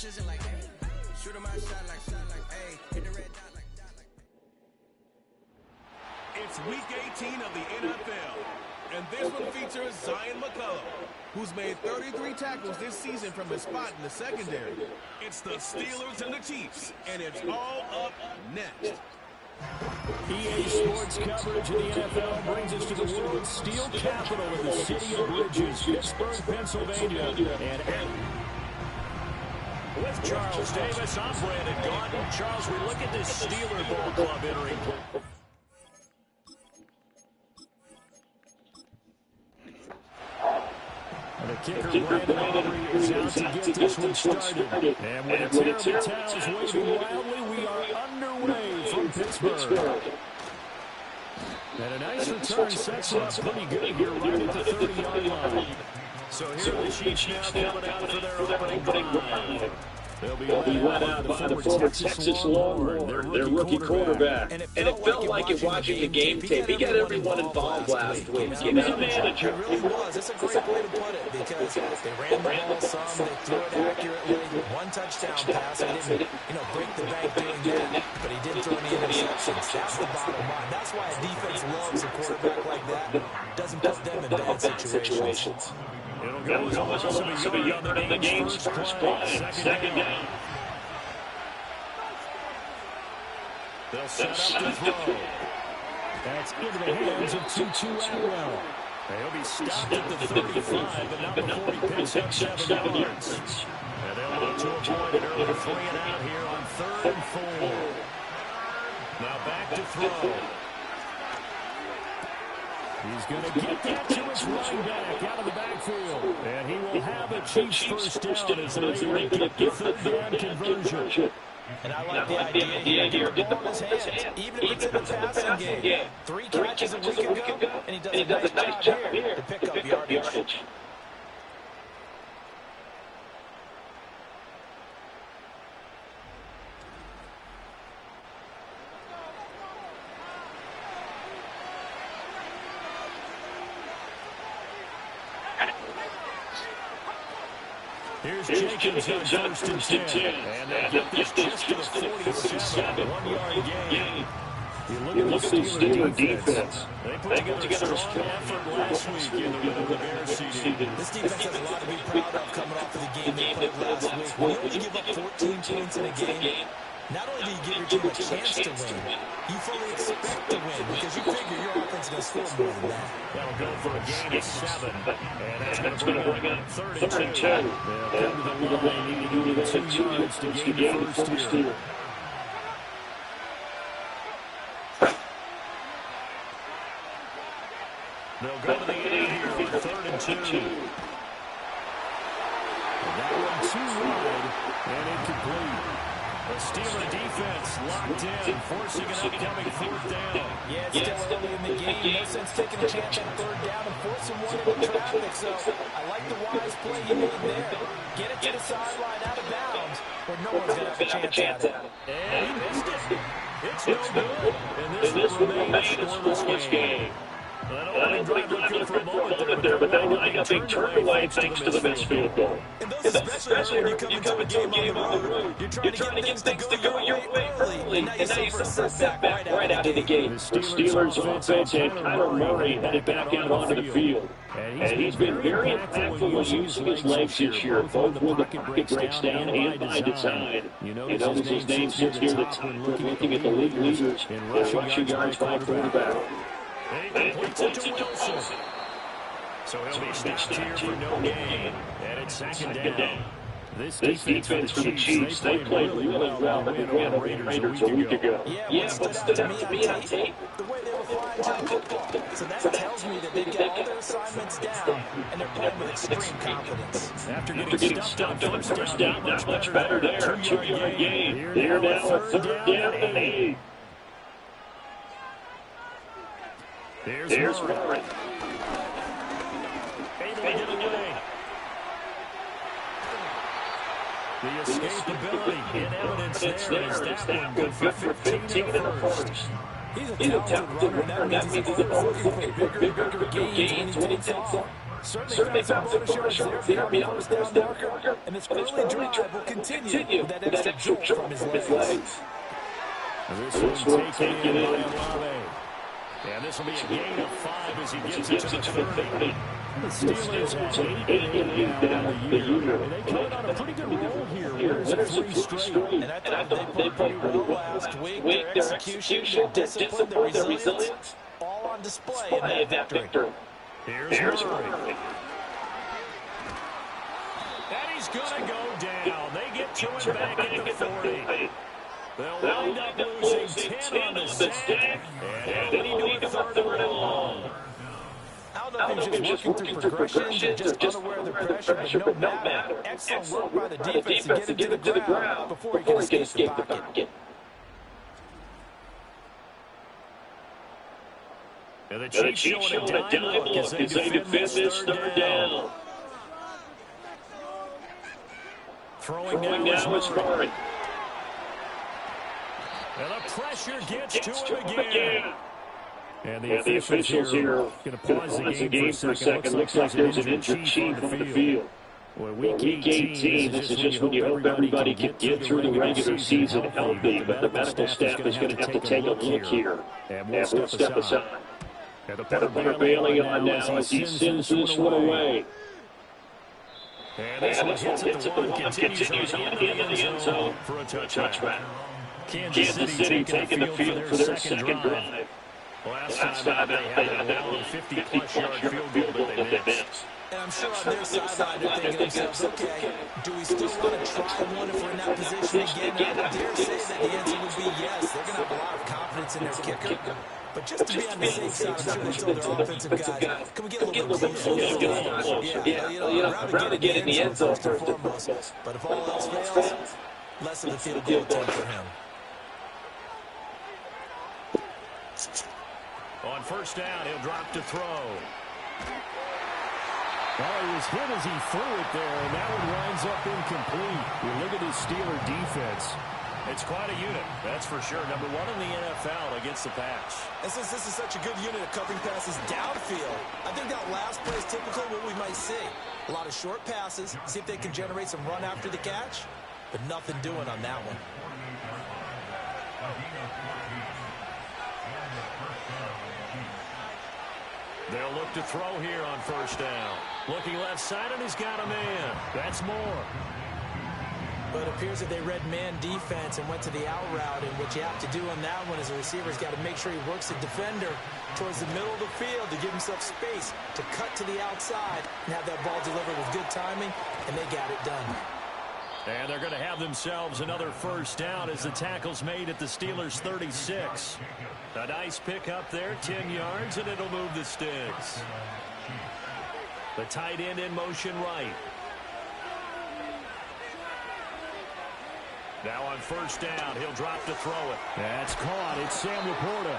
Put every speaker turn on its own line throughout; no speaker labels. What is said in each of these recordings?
precision like, hey. Shoot my shot like, hey. Hit the red dot like.
It's week 18 of the NFL, and this one features Zion McCollum, who's made 33 tackles this season from his spot in the secondary. It's the Steelers and the Chiefs, and it's all up next.
EA Sports coverage of the NFL brings us to the world's steel capital of the city of bridges, Pittsburgh, Pennsylvania. And with Charles Davis, I'm Brandon Gaudin. Charles, we look at this Steeler ball club entering play. The kicker, Brandon Aubrey, is out to get this one started. And with the terrible towels waving wildly, we are underway from Pittsburgh. And a nice return sets up pretty good here right at the 30-yard line. So here are the Chiefs now coming out for their opening drive. They'll be led out by the former Texas Longhorn, their rookie quarterback. And it felt like it watching the game tape. He got everyone involved last week. He was a manager.
It really was. That's a great way to put it because they ran the ball some, they threw it accurately. One touchdown pass. He didn't, break the bank doing that, but he did throw any interceptions. That's the bottom line. That's why a defense loves a quarterback like that. Doesn't put them in bad situations.
It'll go as a loss of a yard on the game's first play. Second down. They'll set up to throw. That's into the hands of Tutu Atwell. They'll be stopped at the 35, but not before he picks up 7 yards. And they'll look to avoid an early 3 and out here on 3rd and 4. Now back to throw. He's going to get that to his running back out of the backfield. And he will have a Chiefs first down as they're able to get the 3rd down conversion.
And I like the idea here. Get the ball in his hands, even if it's in the passing game. 3 catches a week ago, and he does a nice job here to pick up yardage.
Here's Jenkins on 1st and 10. And they get this just to the 47, 1-yard gain. You look at the Steeler defense. They put together a strong effort last week in the Bears season.
This defense has a lot to be proud of coming off of the game they played last week. When you only give up 14 points in a game, not only do you give your team a chance to win, you fully expect to win because you figure your offense is going to score more than that.
That'll go for a gain of 7. And that's going to bring up 3rd and 2. They'll come to the line needing 2 yards to gain the first here. They'll go to the 8 here for 3rd and 2. And that one too wide and incomplete. The Steeler defense locked in, forcing an upcoming 4th down.
Yeah, it's still early in the game. No sense taking a chance on 3rd down and forcing one into traffic. So I like the wise play he made there. Get it to the sideline out of bounds where no one's going to have a chance at it.
And he missed it. It's no good. And this will remain a scoreless game. That opening drive looked good for a moment there, but they're lining up a turn away thanks to the missed field goal.
And those especially when you come into a game on the road. You're trying to get things to go your way early, and now you suffer a setback right out of the gate.
The Steelers offense and Kyler Murray headed back out onto the field. And he's been very impactful when using his legs this year, both when the pocket breaks down and by design. You notice his name sits near the top when looking at the league leaders in rushing yards by quarterback. He completes it to Wilson. So he'll be snatched here for no gain. And it's 2nd down. This defense for the Chiefs, they played really well when they won over the Raiders a week ago.
Yeah, what stood out to me on tape, the way they were flying to the football. So that tells me that they've got all their assignments down, and they're playing with extreme confidence.
After getting stuffed on 1st down, not much better there. 2-yard gain. They're now a 3rd down and 8. There's Murray. Able to get away. The escapability in evidence there is that one good for 15 in the first.
He's a talented runner, and that means he's looking for bigger gains when he takes off. Certainly found some bonus yards there beyond the first down marker. And this early drive will continue with that extra jolt from his legs.
This one taken in by Olave. And this will be a gain of 5 as he gets it to the 30. The Steelers have 8 now on the year. And they come on a pretty good roll here. Winners of 3 straight.
And I thought they played pretty well last week. Their execution, their discipline, their resilience, all on display in that victory.
Here's Murray. And he's going to go down. They get to him back at the 40. They'll wind up losing 10 on the sack. And he'll lead to a third and long.
I don't know if he's just working through progressions and just unaware of the pressure, but no matter. Excellent work by the defense to get him to the ground before he can escape the pocket.
And the Chiefs showing a dime look as they defend this third down. Throwing now is Murray. And the pressure gets to him again. And the officials here are going to pause the game for a second. Looks like there's an injured chief on the field. Well, week 18, this is just when you hope everybody can get through the regular season healthy. But the medical staff is going to have to take a look here. And we'll step aside. And the punter bailing on now as he sends this one away. And this one hits at the one, continues on the end zone for a touchback. Kansas City taking the field for their second drive. Last time they had a long 50-plus yard field goal that they missed.
And I'm sure on their sideline they're thinking to themselves, okay, do we still want to try one if we're in that position again? I dare say that the answer would be yes. They're going to have a lot of confidence in their kicker. But just to be on the safe side, I'm sure they told their offensive guys, can we get a little bit closer? I'd rather get in the end zone first and foremost. But if all else fails, less of a field goal attempt for him.
On first down, he'll drop to throw. Well, he was hit as he threw it there, and that one winds up incomplete. You look at his Steeler defense. It's quite a unit, that's for sure. Number 1 in the NFL against the pass.
And since this is such a good unit of covering passes downfield, I think that last play is typically what we might see. A lot of short passes, see if they can generate some run after the catch, but nothing doing on that one.
They'll look to throw here on first down. Looking left side, and he's got a man. That's Moore.
But it appears that they read man defense and went to the out route, and what you have to do on that one is the receiver's got to make sure he works the defender towards the middle of the field to give himself space to cut to the outside and have that ball delivered with good timing, and they got it done.
And they're going to have themselves another first down as the tackle's made at the Steelers' 36. A nice pick up there, 10 yards, and it'll move the sticks. The tight end in motion right. Now on first down, he'll drop to throw it. That's caught. It's Sam Laporta.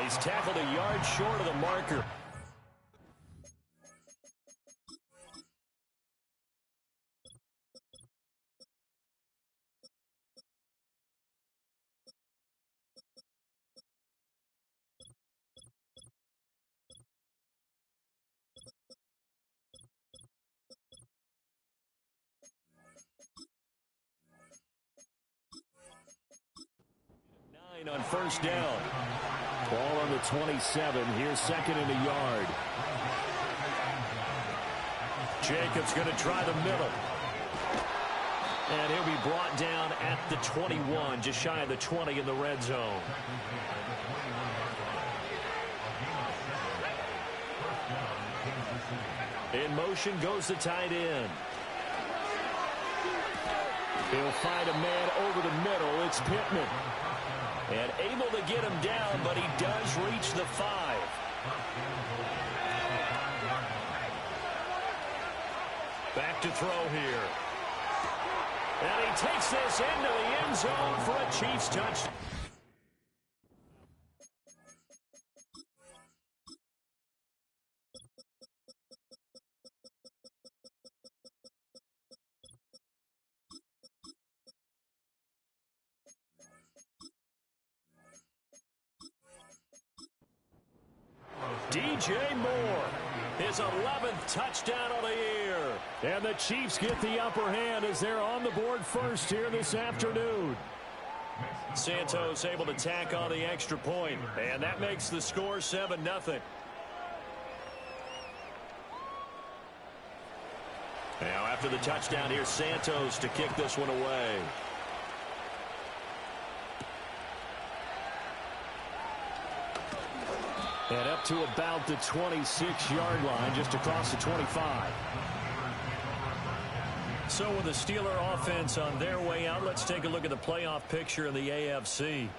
He's tackled a yard short of the marker. On first down. Ball on the 27. Here's second and a yard. Jacobs going to try the middle. And he'll be brought down at the 21, just shy of the 20 in the red zone. In motion goes the tight end. He'll find a man over the middle. It's Pittman. And able to get him down, but he does reach the 5. Back to throw here. And he takes this into the end zone for a Chiefs touchdown. DJ Moore. His 11th touchdown of the year. And the Chiefs get the upper hand as they're on the board first here this afternoon. Santos able to tack on the extra point, and that makes the score 7-0. Now after the touchdown, here's Santos to kick this one away. And up to about the 26-yard line, just across the 25. So with the Steeler offense on their way out, let's take a look at the playoff picture in the AFC.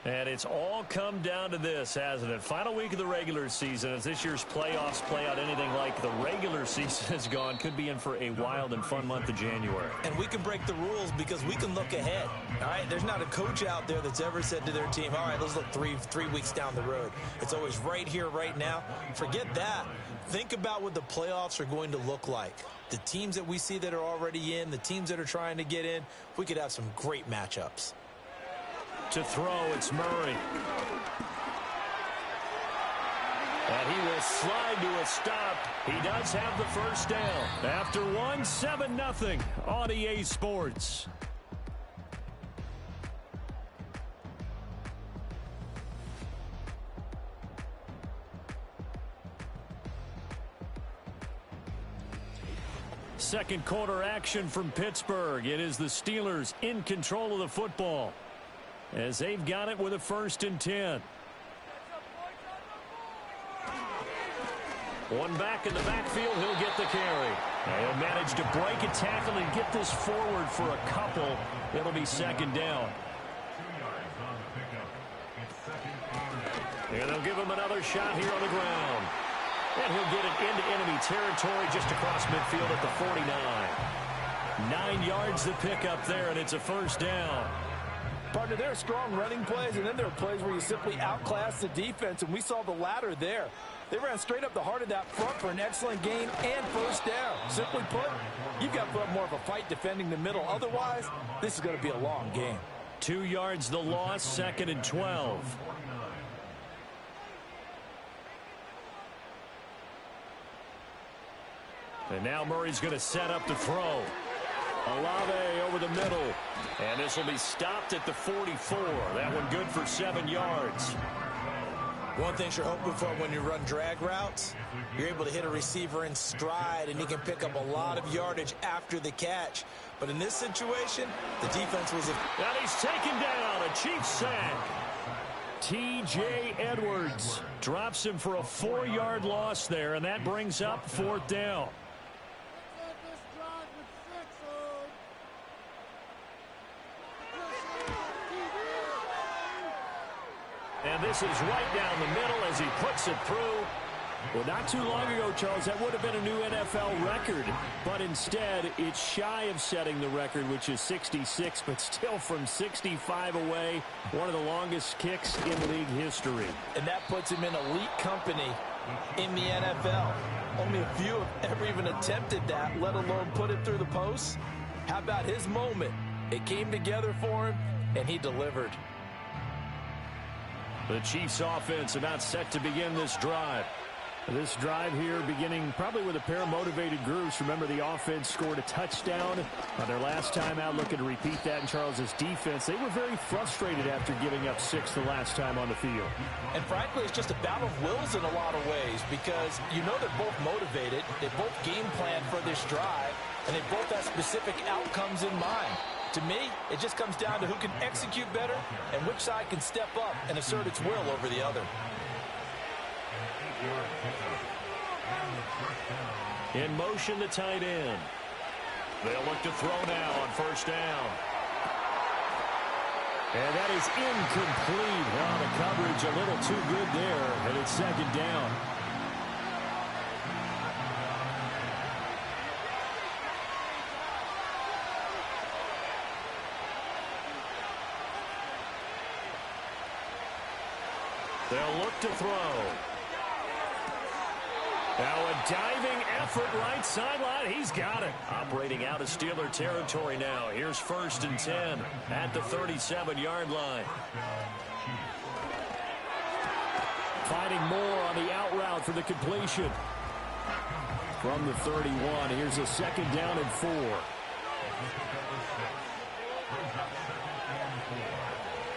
And it's all come down to this, hasn't it? Final week of the regular season, as this year's playoffs play out anything like the regular season has gone, could be in for a wild and fun month of January.
And we can break the rules because we can look ahead. All right, there's not a coach out there that's ever said to their team, all right, let's look three weeks down the road. It's always right here, right now. Forget that. Think about what the playoffs are going to look like. The teams that we see that are already in, the teams that are trying to get in, we could have some great matchups.
To throw, it's Murray. And he will slide to a stop. He does have the first down. After 7-0 on EA Sports. Second quarter action from Pittsburgh. It is the Steelers in control of the football, as they've got it with a 1st and 10. One back in the backfield, he'll get the carry. He'll manage to break a tackle and get this forward for a couple. It'll be 2nd down. And they'll give him another shot here on the ground. And he'll get it into enemy territory just across midfield at the 49. 9 yards the pickup there, and it's a 1st down.
Partner, there are strong running plays, and then there are plays where you simply outclass the defense, and we saw the latter there. They ran straight up the heart of that front for an excellent gain and 1st down. Simply put, you've got to put up more of a fight defending the middle. Otherwise, this is going to be a long game.
2 yards the loss, 2nd and 12. And now Murray's going to set up to throw. Olave over the middle. And this will be stopped at the 44. That one good for 7 yards.
One thing you're hoping for when you run drag routes, you're able to hit a receiver in stride, and he can pick up a lot of yardage after the catch. But in this situation, the defense was...
And he's taken down, a Chiefs sack. T.J. Edwards drops him for a 4-yard loss there, and that brings up 4th down. And this is right down the middle as he puts it through. Well, not too long ago, Charles, that would have been a new NFL record. But instead, it's shy of setting the record, which is 66, but still from 65 away, one of the longest kicks in league history.
And that puts him in elite company in the NFL. Only a few have ever even attempted that, let alone put it through the post. How about his moment? It came together for him, and he delivered.
The Chiefs offense about set to begin this drive. This drive here beginning probably with a pair of motivated groups. Remember, the offense scored a touchdown on their last time out, looking to repeat that in Charles's defense. They were very frustrated after giving up 6 the last time on the field.
And frankly, it's just a battle of wills in a lot of ways, because you know they're both motivated, they both game plan for this drive, and they both have specific outcomes in mind. To me, it just comes down to who can execute better and which side can step up and assert its will over the other.
In motion, the tight end. They'll look to throw now on 1st down. And that is incomplete. Well, the coverage a little too good there, and it's 2nd down. They'll look to throw. Now a diving effort right sideline. He's got it. Operating out of Steeler territory now. Here's 1st and 10 at the 37-yard line. Finding more on the out route for the completion. From the 31, here's a second down and 4.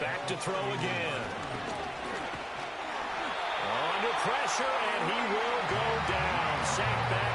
Back to throw again. Under pressure, and he will go down. Sacked back.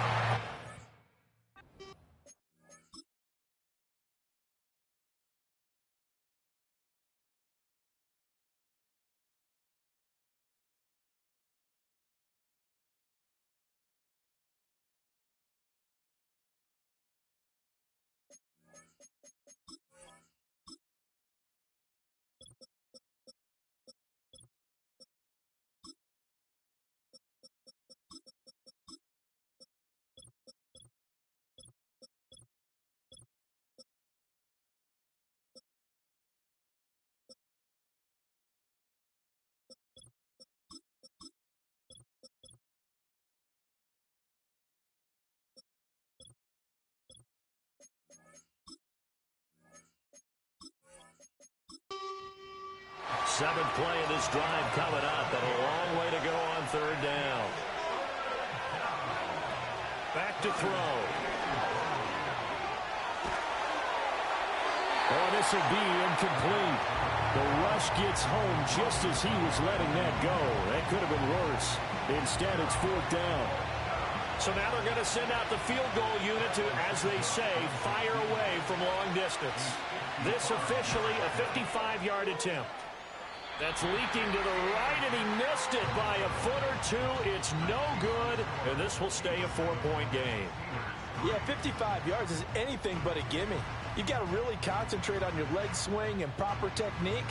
Seventh play of this drive coming up, and a long way to go on third down. Back to throw. Oh, this will be incomplete. The rush gets home just as he was letting that go. That could have been worse. Instead, it's fourth down. So now they're going to send out the field goal unit to, as they say, fire away from long distance. This officially a 55-yard attempt. That's leaking to the right, and he missed it by a foot or two. It's no good, and this will stay a 4-point game.
Yeah, 55 yards is anything but a gimme. You've got to really concentrate on your leg swing and proper technique.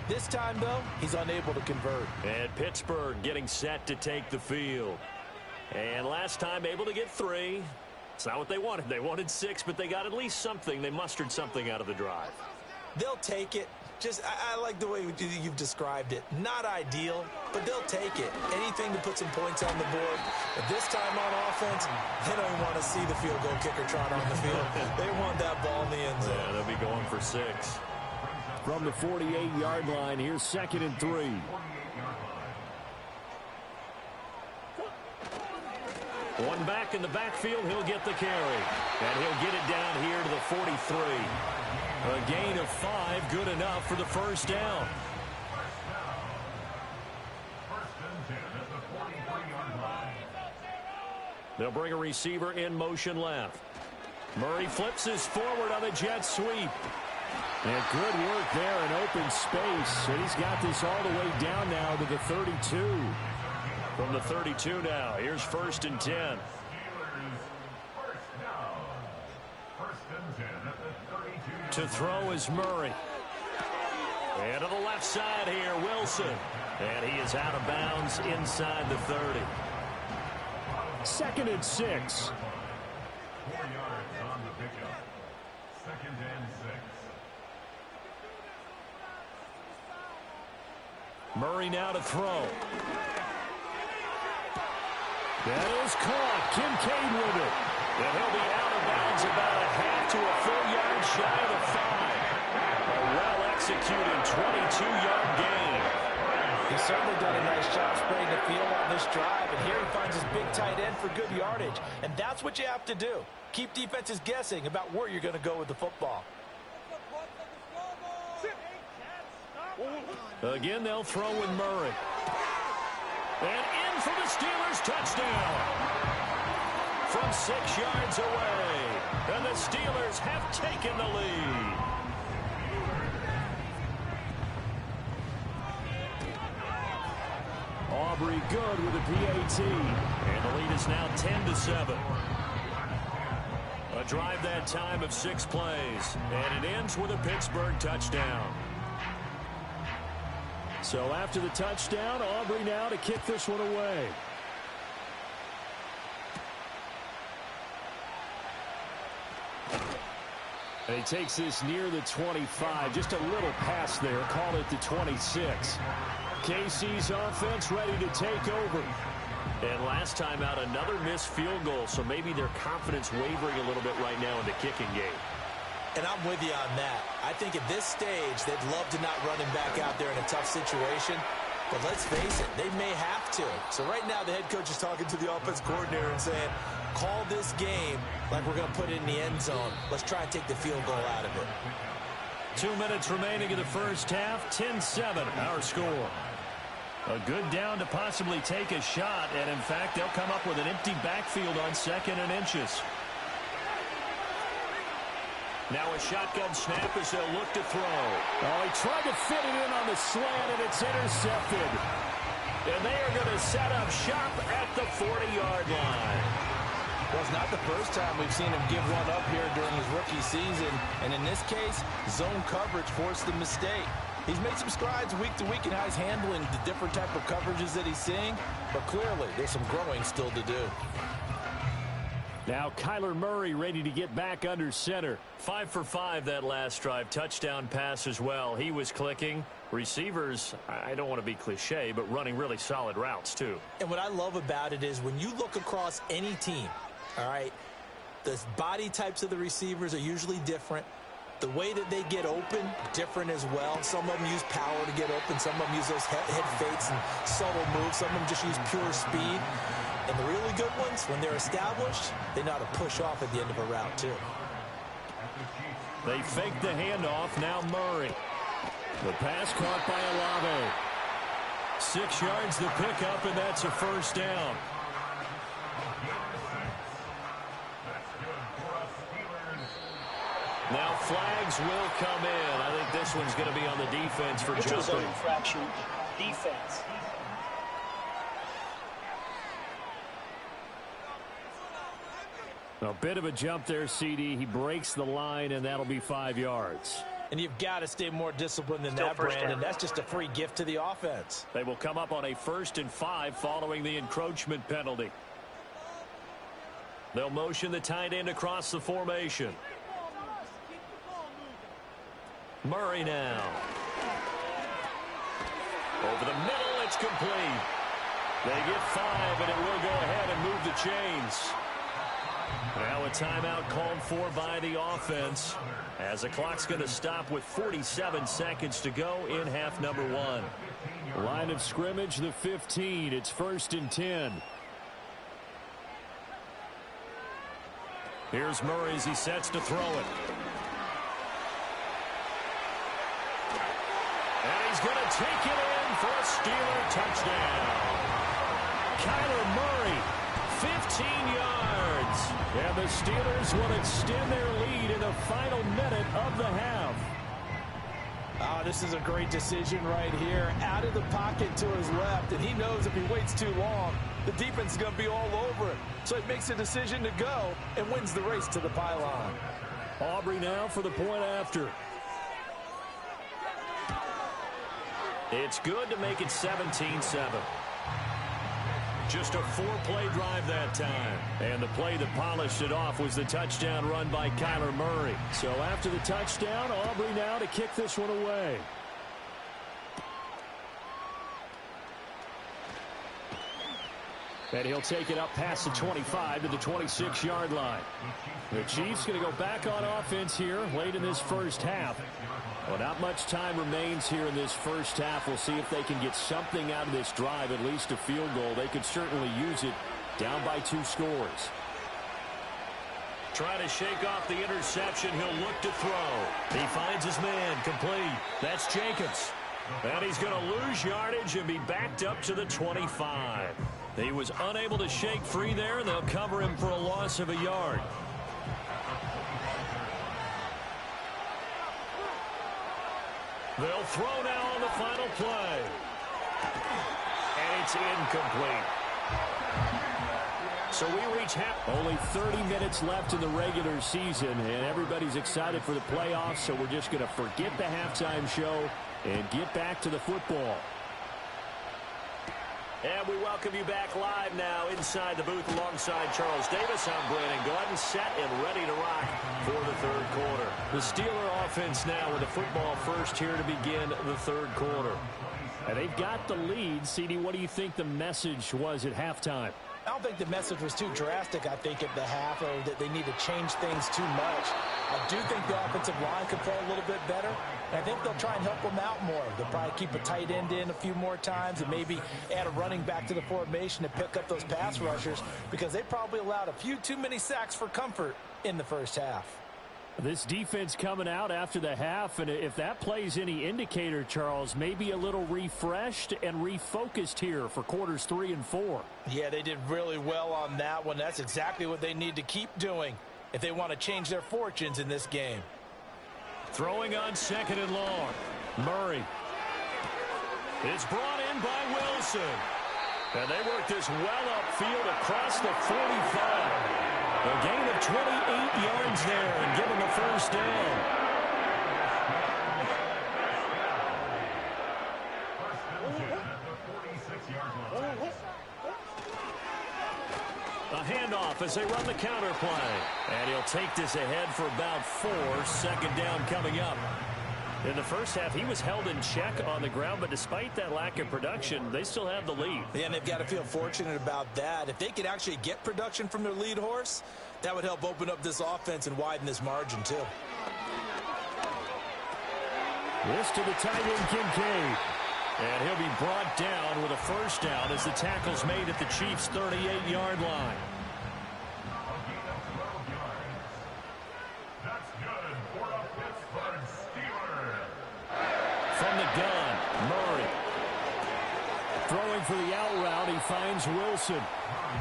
This time, though, he's unable to convert.
And Pittsburgh getting set to take the field. And last time able to get 3. It's not what they wanted. They wanted 6, but they got at least something. They mustered something out of the drive.
They'll take it. I like the way you've described it. Not ideal, but they'll take it. Anything to put some points on the board. But this time on offense, they don't even want to see the field goal kicker trot on the field. They want that ball in the end zone.
Yeah, they'll be going for 6. From the 48-yard line, here's 2nd and 3. One back in the backfield, he'll get the carry. And he'll get it down here to the 43. A gain of 5, good enough for the first down. They'll bring a receiver in motion left. Murray flips his forward on the jet sweep. And good work there in open space. And he's got this all the way down now to the 32. From the 32 now, here's 1st and 10. To throw is Murray. And to the left side here, Wilson. And he is out of bounds inside the 30. 2nd and 6.
4 yards on the pickup. 2nd and 6.
Murray now to throw. That is caught. Kincaid with it. And he'll be out of bounds about a half to a full yard shy of the 5. A well-executed 22-yard gain.
He's certainly done a nice job spreading the field on this drive, and here he finds his big tight end for good yardage. And that's what you have to do. Keep defenses guessing about where you're going to go with the football.
Again, they'll throw with Murray. And in for the Steelers, touchdown. From 6 yards away. And the Steelers have taken the lead. Aubrey good with a PAT. And the lead is now 10-7. A drive that time of 6 plays. And it ends with a Pittsburgh touchdown. So after the touchdown, Aubrey now to kick this one away. And he takes this near the 25. Just a little pass there. Call it the 26. KC's offense ready to take over. And last time out, another missed field goal. So maybe their confidence wavering a little bit right now in the kicking game.
And I'm with you on that. I think at this stage, they'd love to not run him back out there in a tough situation.
But let's face it, they may have to. So right now the head coach is talking to the offense coordinator and saying, call this game like we're going to put it in the end zone. Let's try and take the field goal out of it.
2 minutes remaining in the first half. 10-7 our score. A good down to possibly take a shot, and in fact they'll come up with an empty backfield on 2nd and inches. Now a shotgun snap as they'll look to throw. Oh, he tried to fit it in on the slant, and it's intercepted. And they are going to set up shop at the 40-yard line.
Well, it's not the first time we've seen him give one up here during his rookie season. And in this case, zone coverage forced the mistake. He's made some strides week to week in how he's handling the different type of coverages that he's seeing. But clearly, there's some growing still to do.
Now Kyler Murray ready to get back under center. 5 for 5 that last drive. Touchdown pass as well. He was clicking. Receivers, I don't want to be cliche, but running really solid routes too.
And what I love about it is when you look across any team, all right, the body types of the receivers are usually different. The way that they get open, different as well. Some of them use power to get open. Some of them use those head fakes and subtle moves. Some of them just use pure speed. And the really good ones, when they're established, they know how to push off at the end of a route, too.
They fake the handoff. Now Murray. The pass caught by Olave. 6 yards the pickup, and that's a first down. Now flags will come in. I think this one's going to be on the defense for jumping.
It's a zone infraction. Defense.
A bit of a jump there, CD. He breaks the line, and that'll be 5 yards.
And you've got to stay more disciplined than
Still
that,
first
Brandon.
down.
That's just a free gift to the offense.
They will come up on a 1st and 5 following the encroachment penalty. They'll motion the tight end across the formation. Murray now. Over the middle, it's complete. They get 5, and it will go ahead and move the chains. Now a timeout called for by the offense as the clock's going to stop with 47 seconds to go in half number 1. Line of scrimmage, the 15. It's 1st and 10. Here's Murray as he sets to throw it. And he's going to take it in for a Steeler touchdown. Kyler Murray, 15 yards. And the Steelers will extend their lead in the final minute of the half.
Oh, this is a great decision right here. Out of the pocket to his left, and he knows if he waits too long, the defense is going to be all over it. So he makes a decision to go and wins the race to the pylon.
Aubrey now for the point after. It's good to make it 17-7. Just a 4-play drive that time. And the play that polished it off was the touchdown run by Kyler Murray. So after the touchdown, Aubrey now to kick this one away. And he'll take it up past the 25 to the 26-yard line. The Chiefs going to go back on offense here late in this first half. Well, not much time remains here in this first half. We'll see if they can get something out of this drive, at least a field goal. They could certainly use it down by 2 scores. Trying to shake off the interception. He'll look to throw. He finds his man complete. That's Jacobs. And he's going to lose yardage and be backed up to the 25. He was unable to shake free there, and they'll cover him for a loss of a yard. They'll throw now on the final play. And it's incomplete. So we reach half. Only 30 minutes left in the regular season, and everybody's excited for the playoffs, so we're just going to forget the halftime show and get back to the football. And we welcome you back live now inside the booth alongside Charles Davis. I'm Brandon Gordon, set and ready to rock for the third quarter. The Steeler offense now with the football first here to begin the third quarter. And they've got the lead. CD, what do you think the message was at halftime?
I don't think the message was too drastic, I think, at the half, or that they need to change things too much. I do think the offensive line could play a little bit better.
And I think they'll try and help him out more. They'll probably keep a tight end in a few more times and maybe add a running back to the formation to pick up those pass rushers because they probably allowed a few too many sacks for comfort in the first half.
This defense coming out after the half, and if that plays any indicator, Charles, maybe a little refreshed and refocused here for quarters 3 and 4.
Yeah, they did really well on that one. That's exactly what they need to keep doing if they want to change their fortunes in this game.
Throwing on 2nd and long. Murray. It's brought in by Wilson. And they work this well upfield across the 45. A gain of 28 yards there and give them a first down. A handoff as they run the counter play. And he'll take this ahead for about 4. 2nd down coming up. In the first half, he was held in check on the ground, but despite that lack of production, they still have the lead.
Yeah, and they've got to feel fortunate about that. If they could actually get production from their lead horse, that would help open up this offense and widen this margin, too.
This to the tight end, Kincaid. And he'll be brought down with a first down as the tackle's made at the Chiefs' 38-yard line. From the gun, Murray. Throwing for the out route, he finds Wilson.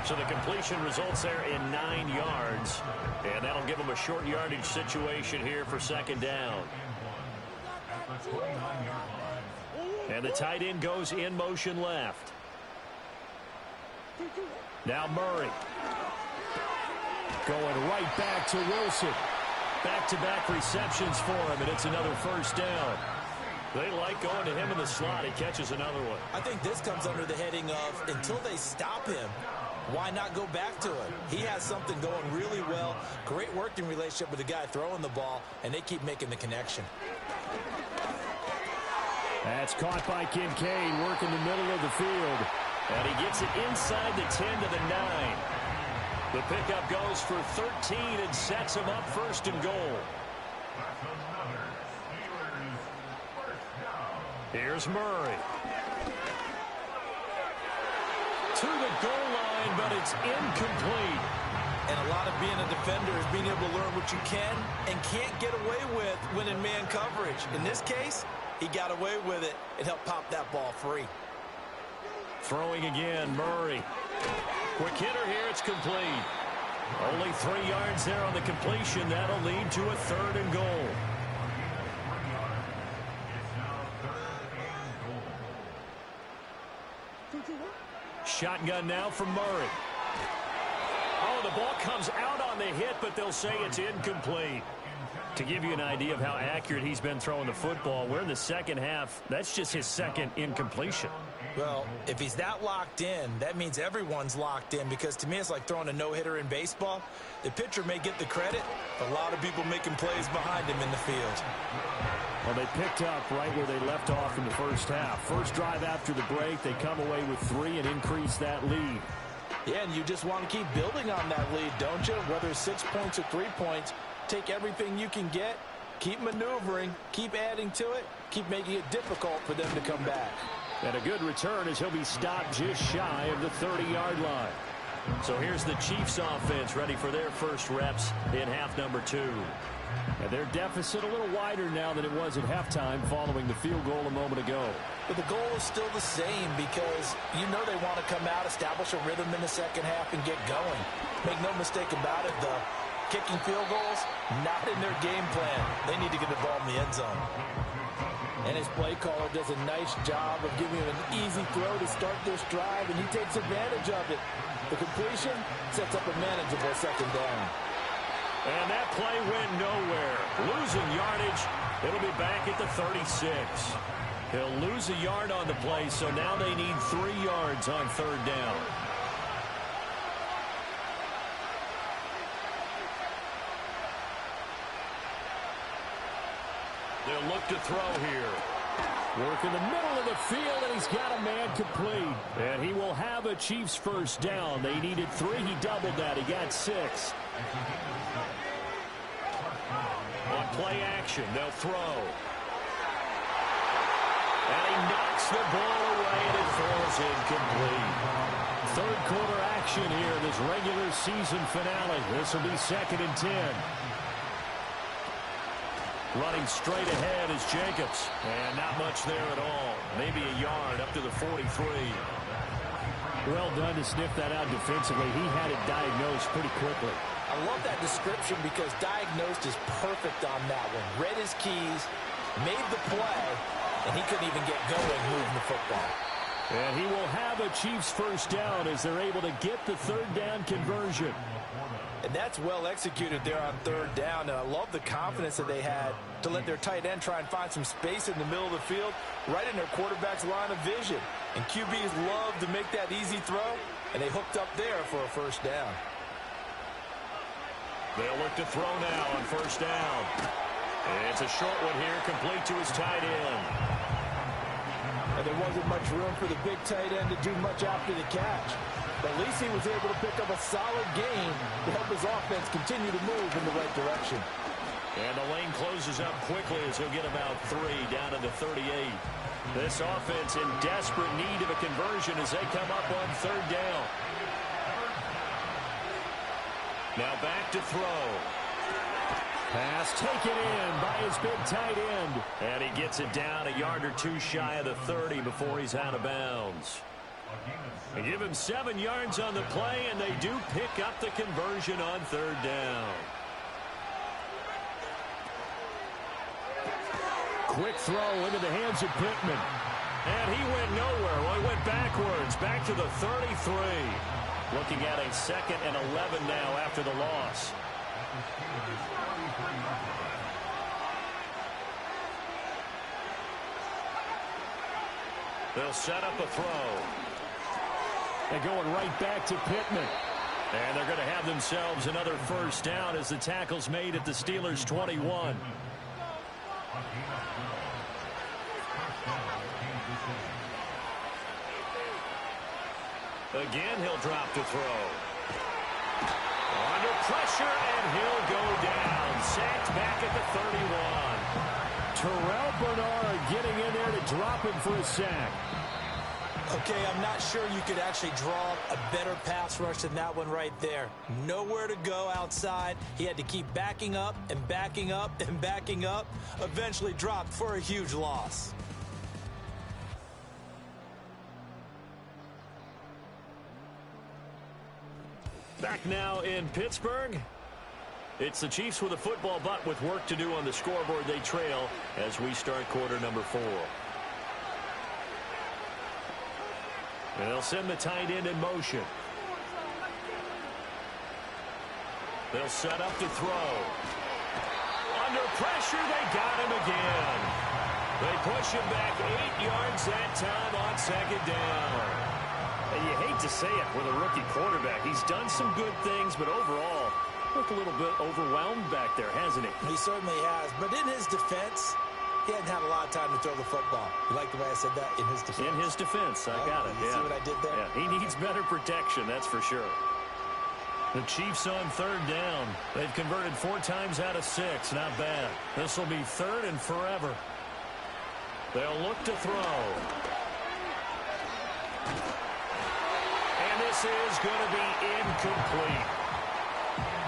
So the completion results there in 9 yards. And that'll give him a short yardage situation here for 2nd down. And the tight end goes in motion left. Now Murray. Going right back to Wilson. Back-to-back receptions for him, and it's another first down. They like going to him in the slot. He catches another one.
I think this comes under the heading of until they stop him, why not go back to him? He has something going really well. Great working relationship with the guy throwing the ball, and they keep making the connection.
That's caught by Kincaid, working the middle of the field. And he gets it inside the 10 to the 9. The pickup goes for 13 and sets him up 1st and goal. Here's Murray. To the goal line, but it's incomplete.
And a lot of being a defender is being able to learn what you can and can't get away with when in man coverage. In this case, he got away with it and helped pop that ball free.
Throwing again, Murray. Quick hitter here, it's complete. Only 3 yards there on the completion. That'll lead to a 3rd and goal. Shotgun now from Murray. Oh, the ball comes out on the hit, but they'll say it's incomplete. To give you an idea of how accurate he's been throwing the football, we're in the second half. That's just his 2nd incompletion.
Well, if he's that locked in, that means everyone's locked in, because to me it's like throwing a no-hitter in baseball. The pitcher may get the credit, but a lot of people making plays behind him in the field.
Well, they picked up right where they left off in the first half. First drive after the break, they come away with 3 and increase that lead.
Yeah, and you just want to keep building on that lead, don't you? Whether it's 6 points or 3 points, take everything you can get, keep maneuvering, keep adding to it, keep making it difficult for them to come back.
And a good return as he'll be stopped just shy of the 30-yard line. So here's the Chiefs offense ready for their first reps in half number 2. And their deficit a little wider now than it was at halftime following the field goal a moment ago.
But the goal is still the same, because you know they want to come out, establish a rhythm in the second half, and get going. Make no mistake about it, though. Kicking field goals, not in their game plan. They need to get the ball in the end zone. And his play caller does a nice job of giving him an easy throw to start this drive, and he takes advantage of it. The completion sets up a manageable 2nd down.
And that play went nowhere. Losing yardage. It'll be back at the 36. He'll lose a yard on the play, so now they need 3 yards on 3rd down. They'll look to throw here. Work in the middle of the field, and he's got a man complete. And he will have a Chiefs first down. They needed 3. He doubled that. He got 6. On play action, they'll throw. the ball away, and it falls incomplete. Third quarter action here, this regular season finale. This will be 2nd and 10. Running straight ahead is Jacobs. And not much there at all. Maybe a yard up to the 43. Well done to sniff that out defensively. He had it diagnosed pretty quickly.
I love that description because diagnosed is perfect on that one. Read his keys, made the play, and he couldn't even get going moving the football.
And he will have a Chiefs first down as they're able to get the third down conversion.
And that's well executed there on third down. And I love the confidence that they had to let their tight end try and find some space in the middle of the field, right in their quarterback's line of vision. And QBs love to make that easy throw, and they hooked up there for a first down.
They'll look to throw now on first down. It's a short one here, complete to his tight end.
And there wasn't much room for the big tight end to do much after the catch. But at least he was able to pick up a solid gain to help his offense continue to move in the right direction.
And the lane closes up quickly as he'll get about 3 down to the 38. This offense in desperate need of a conversion as they come up on third down. Now back to throw. Pass taken in by his big tight end. And he gets it down a yard or two shy of the 30 before he's out of bounds. They give him 7 yards on the play, and they do pick up the conversion on third down. Quick throw into the hands of Pittman. And he went nowhere. Well, he went backwards, back to the 33. Looking at a 2nd and 11 now after the loss. They'll set up a throw. They're going right back to Pittman. And they're going to have themselves another first down as the tackle's made at the Steelers' 21. Again, he'll drop to throw. Under pressure, and he'll go down. Sacked back at the 31. Terrell Bernard getting in there to drop him for a sack.
Okay, I'm not sure you could actually draw a better pass rush than that one right there. Nowhere to go outside. He had to keep backing up and backing up and backing up. Eventually dropped for a huge loss.
Back now in Pittsburgh. It's the Chiefs with a football, but with work to do on the scoreboard. They trail as we start quarter number 4. And they'll send the tight end in motion. They'll set up to throw. Under pressure, they got him again. They push him back 8 yards that time on 2nd down. And you hate to say it with a rookie quarterback. He's done some good things, but overall, looked a little bit overwhelmed back there, hasn't he?
He certainly has. But in his defense, he hadn't had a lot of time to throw the football. You like the way I said that? In his defense.
In his defense, I got it.
You see what I did there?
Yeah, he needs better protection, that's for sure. The Chiefs on third down. They've converted 4 times out of 6. Not bad. This will be 3rd and forever. They'll look to throw. And this is going to be incomplete.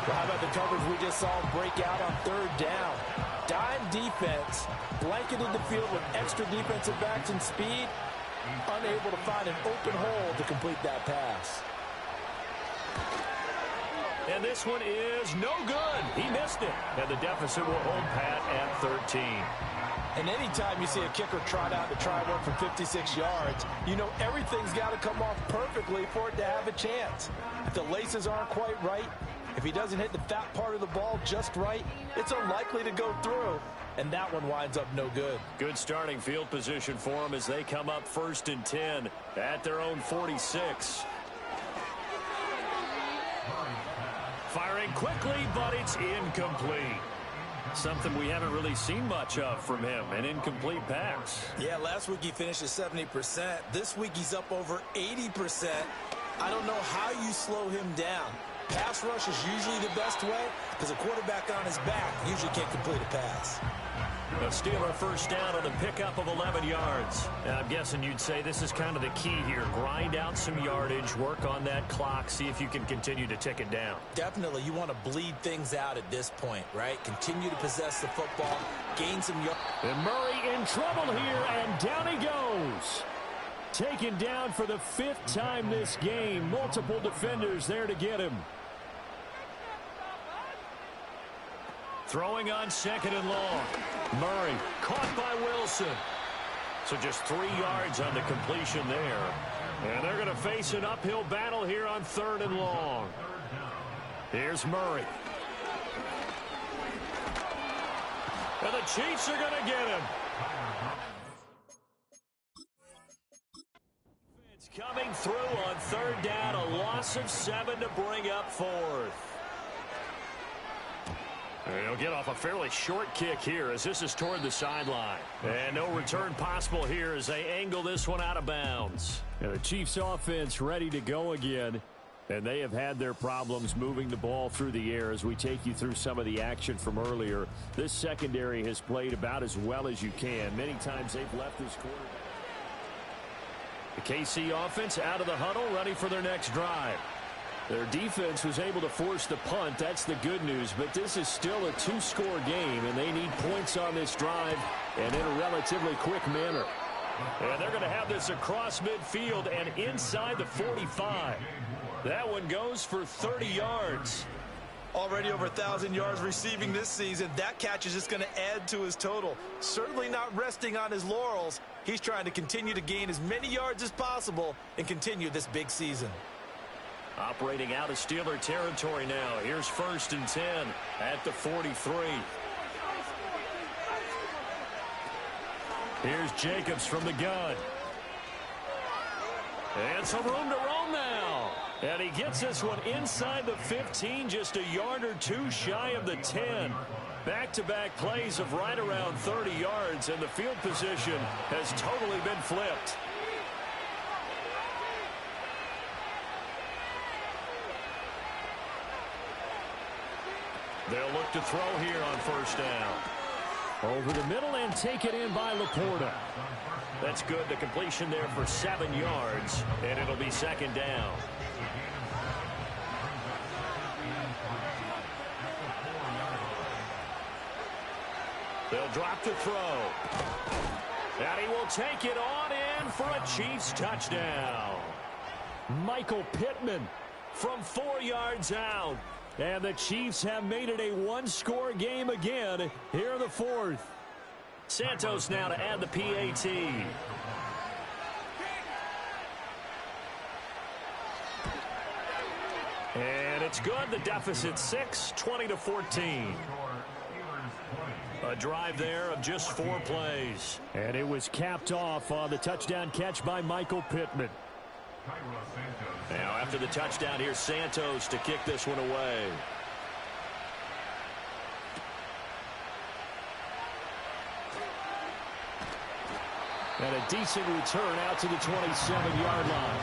Well, how about the coverage we just saw break out on third down? Dime defense, blanketed the field with extra defensive backs and speed, unable to find an open hole to complete that pass.
And this one is no good. He missed it. And the deficit will hold pat at 13.
And anytime you see a kicker trot out to try one from 56 yards, you know everything's got to come off perfectly for it to have a chance. If the laces aren't quite right, if he doesn't hit the fat part of the ball just right, it's unlikely to go through. And that one winds up no good.
Good starting field position for them as they come up 1st and 10 at their own 46. Firing quickly, but it's incomplete. Something we haven't really seen much of from him, an incomplete pass.
Yeah, last week he finished at 70%. This week he's up over 80%. I don't know how you slow him down. Pass rush is usually the best way because a quarterback on his back usually can't complete a pass.
A Steeler first down on the pickup of 11 yards. And I'm guessing you'd say this is kind of the key here. Grind out some yardage, work on that clock, see if you can continue to tick it down.
Definitely, you want to bleed things out at this point, right? Continue to possess the football, gain some yards.
And Murray in trouble here, and down he goes. Taken down for the 5th time this game. Multiple defenders there to get him. Throwing on 2nd and long. Murray caught by Wilson. So just 3 yards on the completion there. And they're going to face an uphill battle here on 3rd and long. Here's Murray. And the Chiefs are going to get him. It's coming through on 3rd down. A loss of 7 to bring up 4th. He'll get off a fairly short kick here as this is toward the sideline. And no return possible here as they angle this one out of bounds. And the Chiefs offense ready to go again. And they have had their problems moving the ball through the air as we take you through some of the action from earlier. This secondary has played about as well as you can. Many times they've left this quarterback. The KC offense out of the huddle, ready for their next drive. Their defense was able to force the punt. That's the good news. But this is still a 2-score game, and they need points on this drive and in a relatively quick manner. And they're going to have this across midfield and inside the 45. That one goes for 30 yards.
Already over 1,000 yards receiving this season. That catch is just going to add to his total. Certainly not resting on his laurels. He's trying to continue to gain as many yards as possible and continue this big season.
Operating out of Steeler territory now. Here's 1st and 10 at the 43. Here's Jacobs from the gun. And some room to roam now. And he gets this one inside the 15, just a yard or 2 shy of the 10. Back-to-back plays of right around 30 yards, and the field position has totally been flipped. They'll look to throw here on 1st down. Over the middle and take it in by Laporta. That's good. The completion there for 7 yards, and it'll be 2nd down. They'll drop the throw. And he will take it on in for a Chiefs touchdown. Michael Pittman from 4 yards out. And the Chiefs have made it a 1-score game again here in the 4th. Santos now to add the PAT. And it's good. The deficit 6, 20-14. A drive there of just 4 plays. And it was capped off on the touchdown catch by Michael Pittman. Now after the touchdown, here's Santos to kick this one away. And a decent return out to the 27-yard line.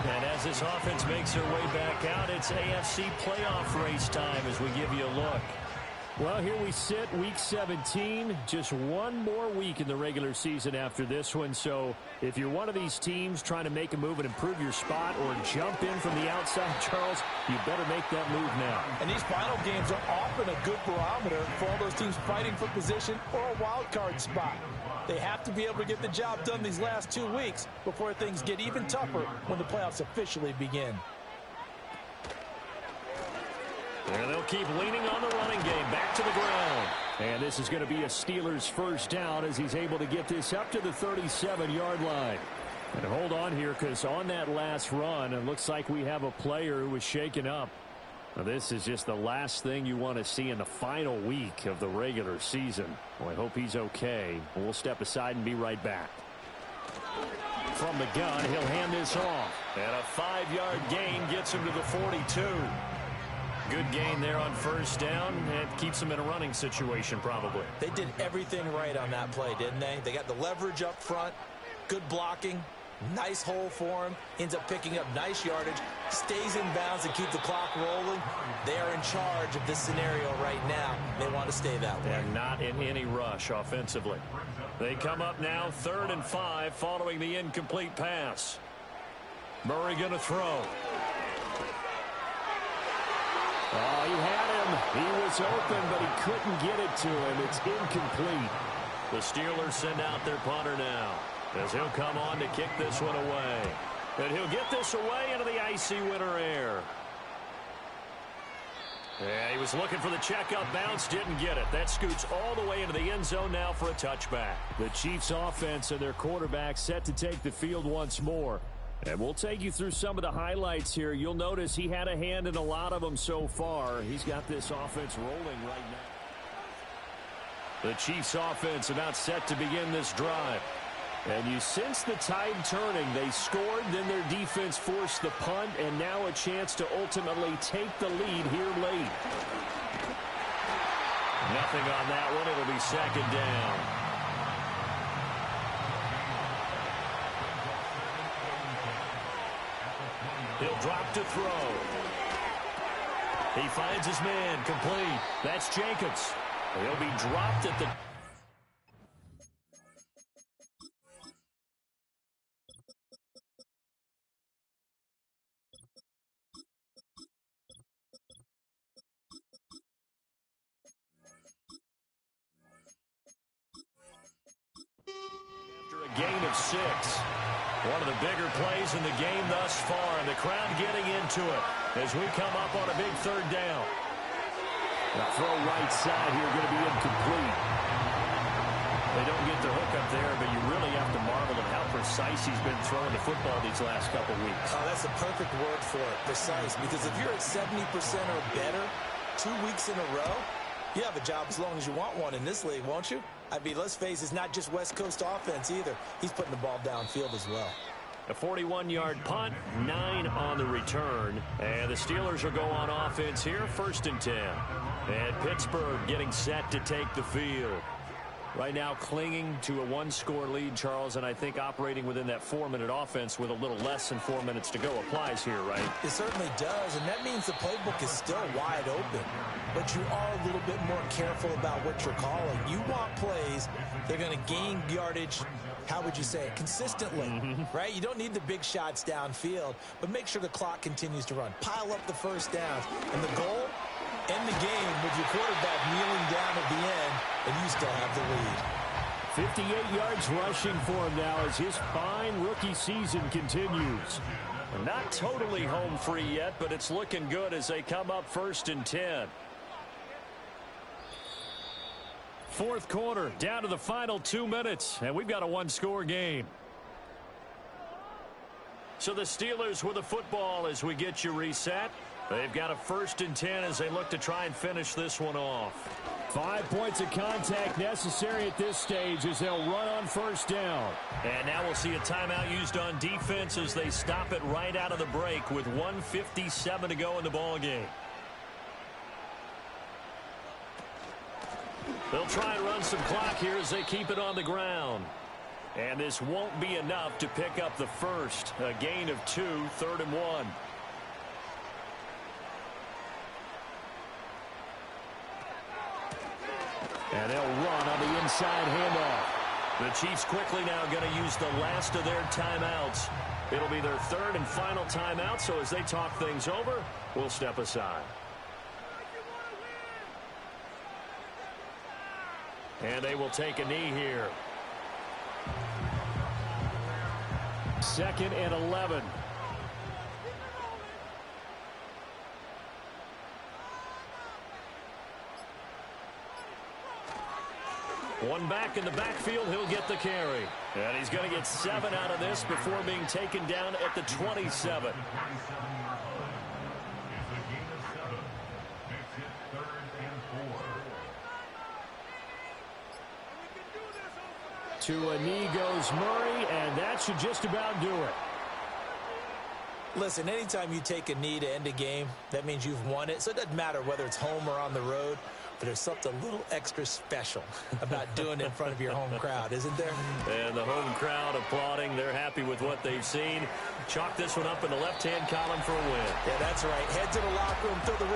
And as this offense makes their way back out, it's AFC playoff race time as we give you a look. Well, here we sit, Week 17. Just one more week in the regular season after this one. So if you're one of these teams trying to make a move and improve your spot or jump in from the outside, Charles, you better make that move now.
And these final games are often a good barometer for all those teams fighting for position or a wild card spot. They have to be able to get the job done these last 2 weeks before things get even tougher when the playoffs officially begin.
And they'll keep leaning on the running game. Back to the ground. And this is going to be a Steelers first down as he's able to get this up to the 37-yard line. And hold on here because on that last run, it looks like we have a player who was shaken up. Now, this is just the last thing you want to see in the final week of the regular season. Well, I hope he's okay. We'll step aside and be right back. From the gun, he'll hand this off. And a 5-yard gain gets him to the 42. Good gain there on first down. It keeps them in a running situation probably.
They did everything right on that play, didn't they? They got the leverage up front, good blocking,
Nice hole for him. Ends up picking up nice yardage. Stays in bounds and keep the clock rolling. They are in charge of this scenario right now. They want to stay that way.
And not in any rush offensively. They come up now 3rd and 5 following the incomplete pass. Murray going to throw.
Oh, he had him. He was open, but he couldn't get it to him. It's incomplete.
The Steelers send out their punter now, as he'll come on to kick this one away. And he'll get this away into the icy winter air. Yeah, he was looking for the checkup bounce, didn't get it. That scoots all the way into the end zone now for a touchback.
The Chiefs offense and their quarterback set to take the field once more. And we'll take you through some of the highlights here. You'll notice he had a hand in a lot of them so far. He's got this offense rolling right now.
The Chiefs offense about set to begin this drive.
And you sense the tide turning. They scored, then their defense forced the punt, and now a chance to ultimately take the lead here late.
Nothing on that one. It'll be 2nd down. He'll drop to throw. He finds his man, complete. That's Jenkins. He'll be dropped at the... After a gain of 6. One of the bigger plays in the game thus far, and the crowd getting into it as we come up on a big 3rd down.
The throw right side here going to be incomplete.
They don't get the hook up there, but you really have to marvel at how precise he's been throwing the football these last couple weeks.
Oh, that's a perfect word for it, precise, because if you're at 70% or better 2 weeks in a row, you have a job as long as you want one in this league, won't you? I mean, let's face it, it's not just West Coast offense either. He's putting the ball downfield as well.
A 41-yard punt, 9 on the return. And the Steelers will go on offense here, 1st and 10. And Pittsburgh getting set to take the field. Right now clinging to a 1-score lead, Charles, and I think operating within that 4-minute offense with a little less than 4 minutes to go applies here, right?
It certainly does, and that means the playbook is still wide open. But you are a little bit more careful about what you're calling. You want plays that are going to gain yardage, how would you say it, consistently, right? You don't need the big shots downfield, but make sure the clock continues to run. Pile up the first downs, and the goal, end the game with your quarterback kneeling down at the end, and you still have the lead.
58 yards rushing for him now as his fine rookie season continues.
Not totally home free yet, but it's looking good as they come up 1st and 10. 4th quarter, down to the final 2 minutes, and we've got a 1-score game. So the Steelers with the football as we get you reset. They've got a 1st and 10 as they look to try and finish this one off.
5 points of contact necessary at this stage as they'll run on 1st down.
And now we'll see a timeout used on defense as they stop it right out of the break with 1:57 to go in the ball game. They'll try and run some clock here as they keep it on the ground. And this won't be enough to pick up the first. A gain of 2, 3rd and 1.
And they'll run on the inside handoff.
The Chiefs quickly now going to use the last of their timeouts. It'll be their 3rd and final timeout, so as they talk things over, we'll step aside. And they will take a knee here.
2nd and 11.
One back in the backfield, he'll get the carry. And he's going to get 7 out of this before being taken down at the 27.
To a knee goes Murray, and that should just about do it.
Listen, anytime you take a knee to end a game, that means you've won it. So it doesn't matter whether it's home or on the road. But there's something a little extra special about doing it in front of your home crowd, isn't there?
And the home crowd applauding. They're happy with what they've seen. Chalk this one up in the left-hand column for a win.
Yeah, that's right. Head to the locker room, throw the